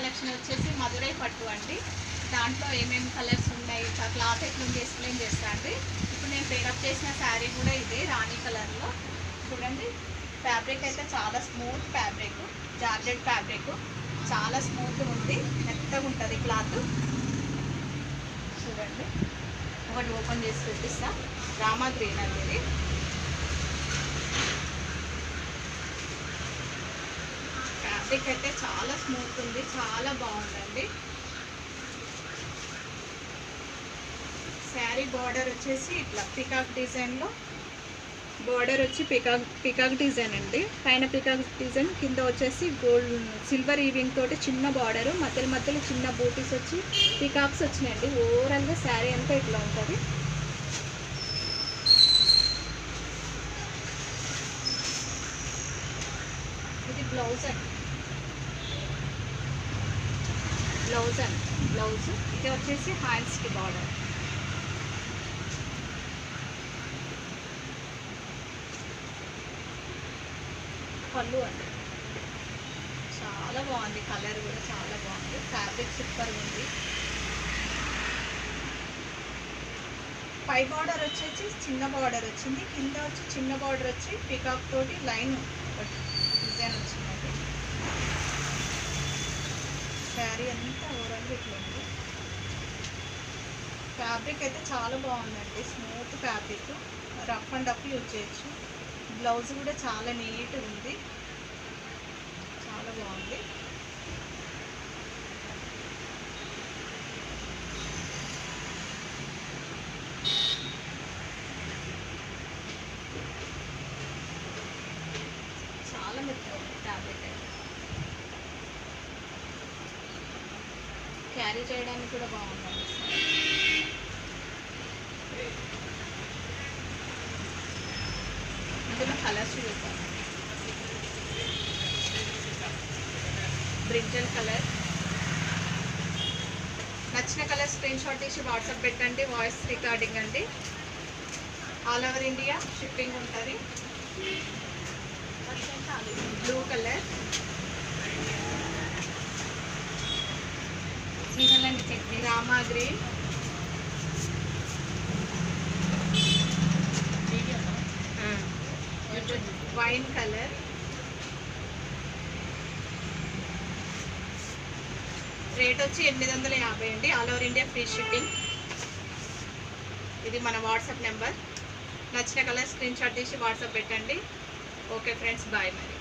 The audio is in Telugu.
కలెక్షన్ వచ్చేసి మధురై పట్టు అండి. దాంట్లో ఏమేమి కలర్స్ ఉన్నాయి, క్లాత్ ఎట్లుంది ఎక్స్ప్లెయిన్ చేస్తా అండి. ఇప్పుడు నేను పేరప్ చేసిన శారీ కూడా ఇదే రాణి కలర్లో. చూడండి, ఫ్యాబ్రిక్ అయితే చాలా స్మూత్ ఫ్యాబ్రిక్, జార్జెట్ ఫ్యాబ్రిక్, చాలా స్మూత్ ఉంది, మెత్తగా ఉంటుంది క్లాత్. చూడండి, ఒకటి ఓపెన్ చేసి చూపిస్తా. రామా గ్రీన్ అండి ఇది. ఫ్యాబ్రిక్ అయితే చాలా స్మూత్ ఉంది, చాలా బాగుందండి. శారీ బార్డర్ వచ్చేసి ఇట్లా పికాక్ డిజైన్లో బార్డర్ వచ్చి పికాక్ డిజైన్ అండి. పైన పికాక్ డిజైన్, కింద వచ్చేసి గోల్డ్ సిల్వర్ ఈవింగ్ తోటి చిన్న బార్డరు, మధ్యలో మధ్యలో చిన్న బూటీస్ వచ్చి పికాక్స్ వచ్చినాయండి. ఓవరాల్గా శారీ అంతా ఇట్లా ఉంటుంది. ఇది బ్లౌజ్ అండి, బ్లౌజ్ ఇది వచ్చేసి హ్యాండ్స్కి బార్డర్. పళ్ళు అండి, చాలా బాగుంది, కలర్ కూడా చాలా బాగుంది, ఫ్యాబ్రిక్ సూపర్ ఉంది. పై బార్డర్ వచ్చేసి చిన్న బార్డర్ వచ్చింది, కింద వచ్చి చిన్న బార్డర్ వచ్చి పికాక్ తోటి లైన్ డిజైన్ వచ్చిందండి. శారీ అంతా ఓవరాల్గా ఇట్లా ఉంది. ఫ్యాబ్రిక్ అయితే చాలా బాగుందండి, smooth fabric, rough and tough use చేయొచ్చు. బ్లౌజ్ కూడా చాలా నీట్గా ఉంది, చాలా బాగుంది. చాలా మెత్తగా ఉంది ఫ్యాబ్రిక్ అయితే, క్యారీ చేయడానికి కూడా బాగుందండి. ఇందులో కలర్స్ చూద్దాం. బ్రింజల్ కలర్, నచ్చిన కలర్ స్క్రీన్ షాట్ తీసి వాట్సాప్ పెట్టండి. వాయిస్ రికార్డింగ్ అండి, ఆల్ ఓవర్ ఇండియా షిప్పింగ్ ఉంటుంది. Blue colour, Rama green, wine colour, rate వచ్చి 850 అండి. All over India free shipping. ఇది మన వాట్సాప్ నెంబర్. నచ్చిన కలర్ స్క్రీన్ షాట్ తీసి వాట్సాప్ పెట్టండి. ఓకే ఫ్రెండ్స్, బాయ్ మరి.